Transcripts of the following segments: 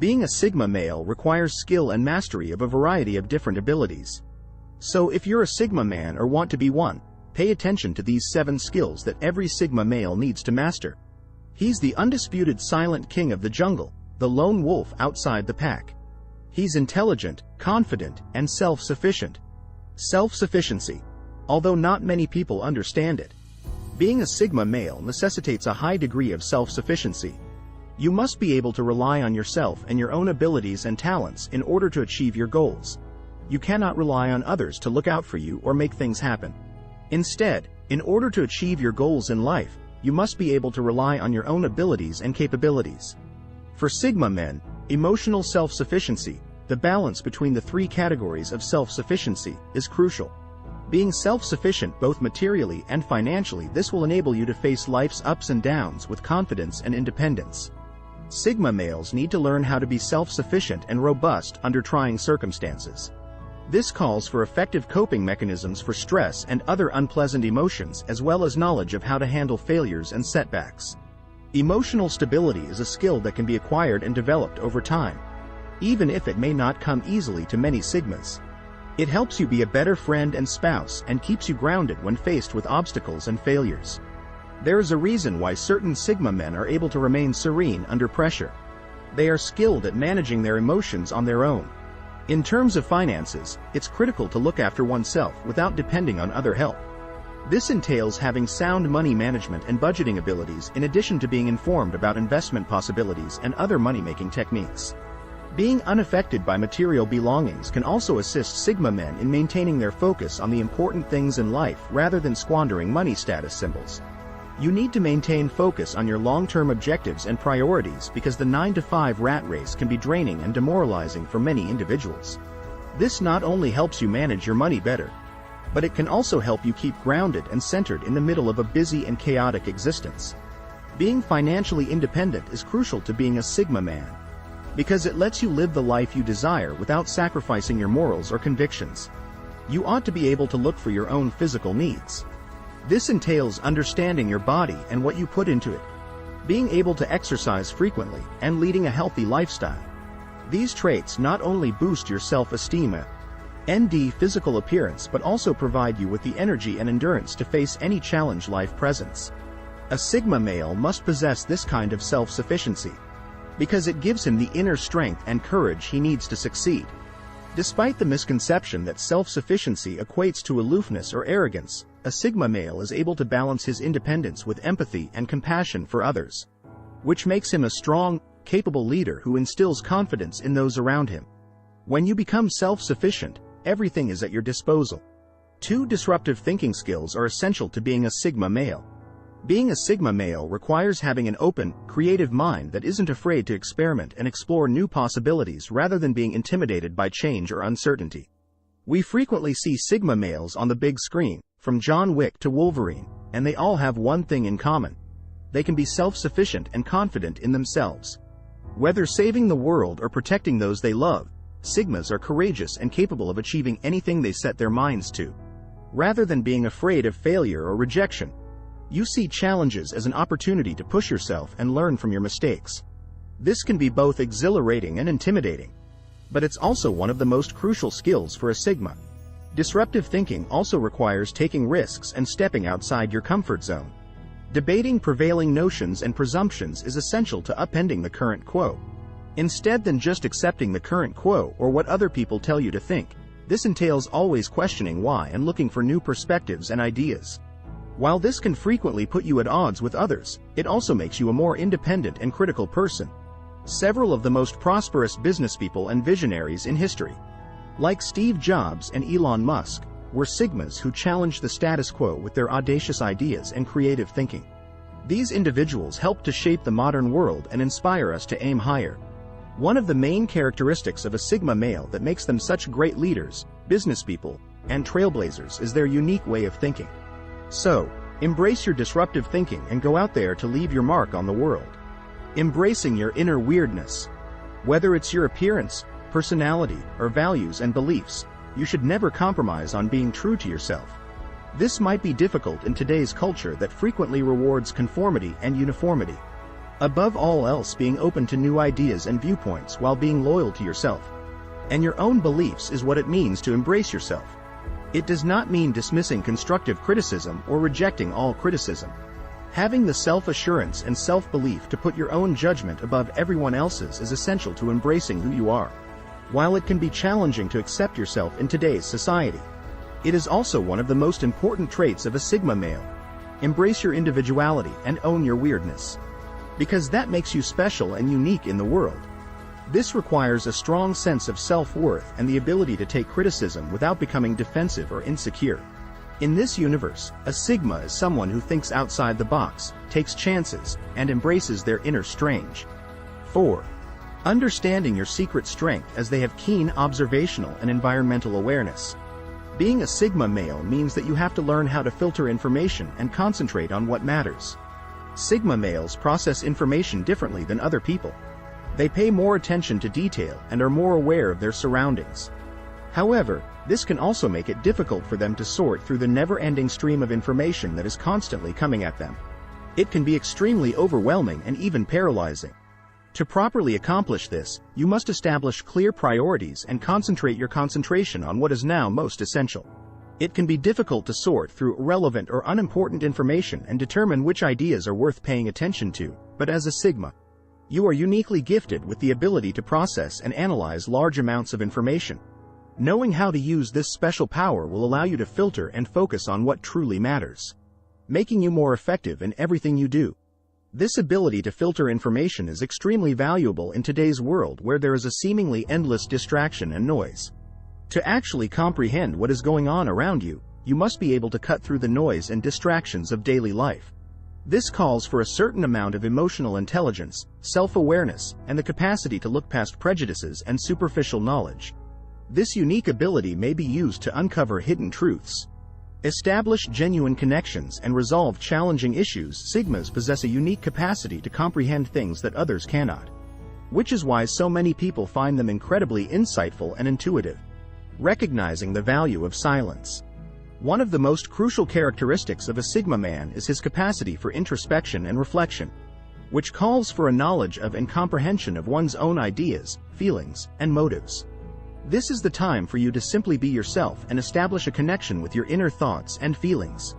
Being a Sigma male requires skill and mastery of a variety of different abilities. So if you're a Sigma man or want to be one, pay attention to these 7 skills that every Sigma male needs to master. He's the undisputed silent king of the jungle, the lone wolf outside the pack. He's intelligent, confident, and self-sufficient. Self-sufficiency. Although not many people understand it. Being a Sigma male necessitates a high degree of self-sufficiency. You must be able to rely on yourself and your own abilities and talents in order to achieve your goals. You cannot rely on others to look out for you or make things happen. Instead, in order to achieve your goals in life, you must be able to rely on your own abilities and capabilities. For Sigma men, emotional self-sufficiency, the balance between the 3 categories of self-sufficiency, is crucial. Being self-sufficient both materially and financially, this will enable you to face life's ups and downs with confidence and independence. Sigma males need to learn how to be self-sufficient and robust under trying circumstances. This calls for effective coping mechanisms for stress and other unpleasant emotions, as well as knowledge of how to handle failures and setbacks. Emotional stability is a skill that can be acquired and developed over time, even if it may not come easily to many Sigmas. It helps you be a better friend and spouse and keeps you grounded when faced with obstacles and failures. There is a reason why certain Sigma men are able to remain serene under pressure. They are skilled at managing their emotions on their own. In terms of finances, it's critical to look after oneself without depending on other help. This entails having sound money management and budgeting abilities, in addition to being informed about investment possibilities and other money-making techniques. Being unaffected by material belongings can also assist Sigma men in maintaining their focus on the important things in life rather than squandering money status symbols. You need to maintain focus on your long-term objectives and priorities, because the 9-to-5 rat race can be draining and demoralizing for many individuals. This not only helps you manage your money better, but it can also help you keep grounded and centered in the middle of a busy and chaotic existence. Being financially independent is crucial to being a Sigma man, because it lets you live the life you desire without sacrificing your morals or convictions. You ought to be able to look for your own physical needs. This entails understanding your body and what you put into it, being able to exercise frequently, and leading a healthy lifestyle. These traits not only boost your self-esteem and physical appearance, but also provide you with the energy and endurance to face any challenge life presents. A Sigma male must possess this kind of self-sufficiency, because it gives him the inner strength and courage he needs to succeed. Despite the misconception that self-sufficiency equates to aloofness or arrogance, a Sigma male is able to balance his independence with empathy and compassion for others, which makes him a strong, capable leader who instills confidence in those around him. When you become self-sufficient, everything is at your disposal. 2 disruptive thinking skills are essential to being a Sigma male. Being a Sigma male requires having an open, creative mind that isn't afraid to experiment and explore new possibilities rather than being intimidated by change or uncertainty. We frequently see Sigma males on the big screen, from John Wick to Wolverine, and they all have one thing in common. They can be self-sufficient and confident in themselves. Whether saving the world or protecting those they love, Sigmas are courageous and capable of achieving anything they set their minds to. Rather than being afraid of failure or rejection, you see challenges as an opportunity to push yourself and learn from your mistakes. This can be both exhilarating and intimidating, but it's also one of the most crucial skills for a Sigma. Disruptive thinking also requires taking risks and stepping outside your comfort zone. Debating prevailing notions and presumptions is essential to upending the current quo. Instead than just accepting the current quo or what other people tell you to think, this entails always questioning why and looking for new perspectives and ideas. While this can frequently put you at odds with others, it also makes you a more independent and critical person. Several of the most prosperous businesspeople and visionaries in history, like Steve Jobs and Elon Musk, were Sigmas who challenged the status quo with their audacious ideas and creative thinking. These individuals helped to shape the modern world and inspire us to aim higher. One of the main characteristics of a Sigma male that makes them such great leaders, businesspeople, and trailblazers is their unique way of thinking. So, embrace your disruptive thinking and go out there to leave your mark on the world. Embracing your inner weirdness. Whether it's your appearance, personality, or values and beliefs, you should never compromise on being true to yourself. This might be difficult in today's culture that frequently rewards conformity and uniformity. Above all else, being open to new ideas and viewpoints while being loyal to yourself and your own beliefs is what it means to embrace yourself. It does not mean dismissing constructive criticism or rejecting all criticism. Having the self-assurance and self-belief to put your own judgment above everyone else's is essential to embracing who you are. While it can be challenging to accept yourself in today's society, it is also one of the most important traits of a Sigma male. Embrace your individuality and own your weirdness, because that makes you special and unique in the world. This requires a strong sense of self-worth and the ability to take criticism without becoming defensive or insecure. In this universe, a Sigma is someone who thinks outside the box, takes chances, and embraces their inner strange. 4. Understanding your secret strength, as they have keen observational and environmental awareness. Being a Sigma male means that you have to learn how to filter information and concentrate on what matters. Sigma males process information differently than other people. They pay more attention to detail and are more aware of their surroundings. However, this can also make it difficult for them to sort through the never-ending stream of information that is constantly coming at them. It can be extremely overwhelming and even paralyzing. To properly accomplish this, you must establish clear priorities and concentrate your concentration on what is now most essential. It can be difficult to sort through irrelevant or unimportant information and determine which ideas are worth paying attention to, but as a Sigma, you are uniquely gifted with the ability to process and analyze large amounts of information. Knowing how to use this special power will allow you to filter and focus on what truly matters, making you more effective in everything you do. This ability to filter information is extremely valuable in today's world where there is a seemingly endless distraction and noise. To actually comprehend what is going on around you, you must be able to cut through the noise and distractions of daily life. This calls for a certain amount of emotional intelligence, self-awareness, and the capacity to look past prejudices and superficial knowledge. This unique ability may be used to uncover hidden truths, establish genuine connections, and resolve challenging issues. Sigmas possess a unique capacity to comprehend things that others cannot, which is why so many people find them incredibly insightful and intuitive. Recognizing the value of silence. One of the most crucial characteristics of a Sigma man is his capacity for introspection and reflection, which calls for a knowledge of and comprehension of one's own ideas, feelings, and motives. This is the time for you to simply be yourself and establish a connection with your inner thoughts and feelings.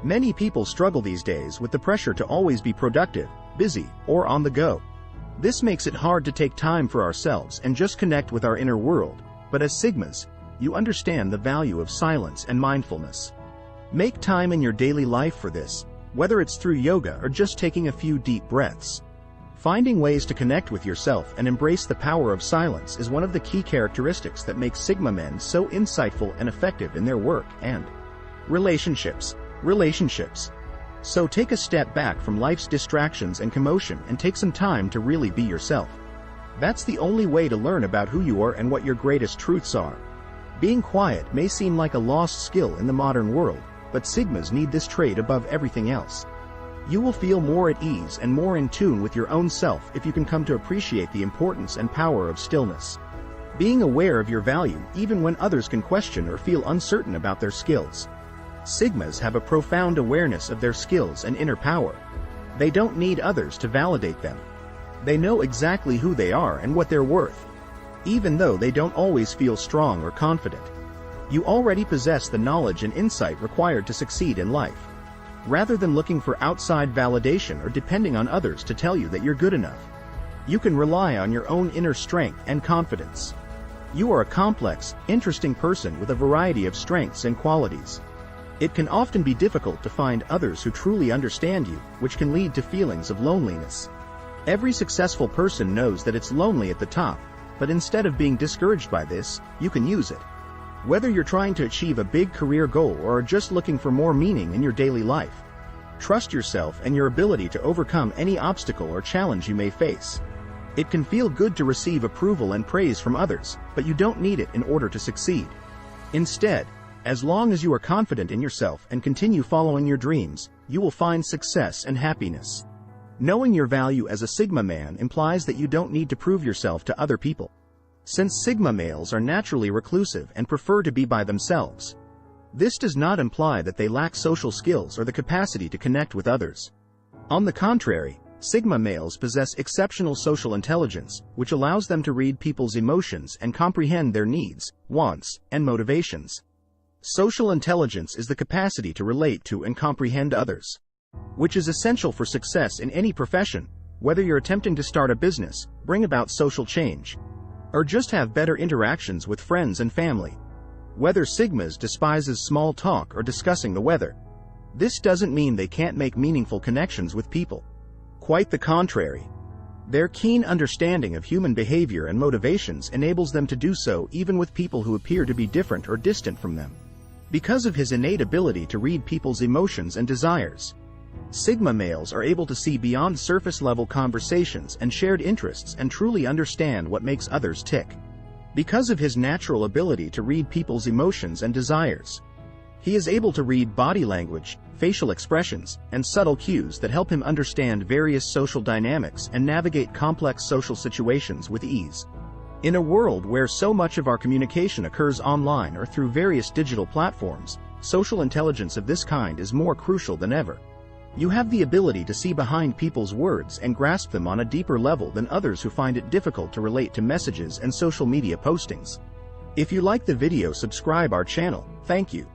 Many people struggle these days with the pressure to always be productive, busy, or on the go. This makes it hard to take time for ourselves and just connect with our inner world, but as Sigmas, you understand the value of silence and mindfulness. Make time in your daily life for this, whether it's through yoga or just taking a few deep breaths. Finding ways to connect with yourself and embrace the power of silence is one of the key characteristics that makes Sigma men so insightful and effective in their work and relationships. So take a step back from life's distractions and commotion and take some time to really be yourself. That's the only way to learn about who you are and what your greatest truths are. Being quiet may seem like a lost skill in the modern world, but Sigmas need this trait above everything else. You will feel more at ease and more in tune with your own self if you can come to appreciate the importance and power of stillness. Being aware of your value even when others can question or feel uncertain about their skills. Sigmas have a profound awareness of their skills and inner power. They don't need others to validate them. They know exactly who they are and what they're worth, even though they don't always feel strong or confident. You already possess the knowledge and insight required to succeed in life. Rather than looking for outside validation or depending on others to tell you that you're good enough, you can rely on your own inner strength and confidence. You are a complex, interesting person with a variety of strengths and qualities. It can often be difficult to find others who truly understand you, which can lead to feelings of loneliness. Every successful person knows that it's lonely at the top, but instead of being discouraged by this, you can use it. Whether you're trying to achieve a big career goal or are just looking for more meaning in your daily life, trust yourself and your ability to overcome any obstacle or challenge you may face. It can feel good to receive approval and praise from others, but you don't need it in order to succeed. Instead, as long as you are confident in yourself and continue following your dreams, you will find success and happiness. Knowing your value as a Sigma man implies that you don't need to prove yourself to other people. Since Sigma males are naturally reclusive and prefer to be by themselves, this does not imply that they lack social skills or the capacity to connect with others. On the contrary, Sigma males possess exceptional social intelligence, which allows them to read people's emotions and comprehend their needs, wants, and motivations. Social intelligence is the capacity to relate to and comprehend others, which is essential for success in any profession, whether you're attempting to start a business, bring about social change, or just have better interactions with friends and family. Whether Sigmas despises small talk or discussing the weather, this doesn't mean they can't make meaningful connections with people. Quite the contrary. Their keen understanding of human behavior and motivations enables them to do so even with people who appear to be different or distant from them. Because of his innate ability to read people's emotions and desires, Sigma males are able to see beyond surface-level conversations and shared interests and truly understand what makes others tick. Because of his natural ability to read people's emotions and desires, he is able to read body language, facial expressions, and subtle cues that help him understand various social dynamics and navigate complex social situations with ease. In a world where so much of our communication occurs online or through various digital platforms, social intelligence of this kind is more crucial than ever. You have the ability to see behind people's words and grasp them on a deeper level than others who find it difficult to relate to messages and social media postings. If you like the video, subscribe our channel. Thank you.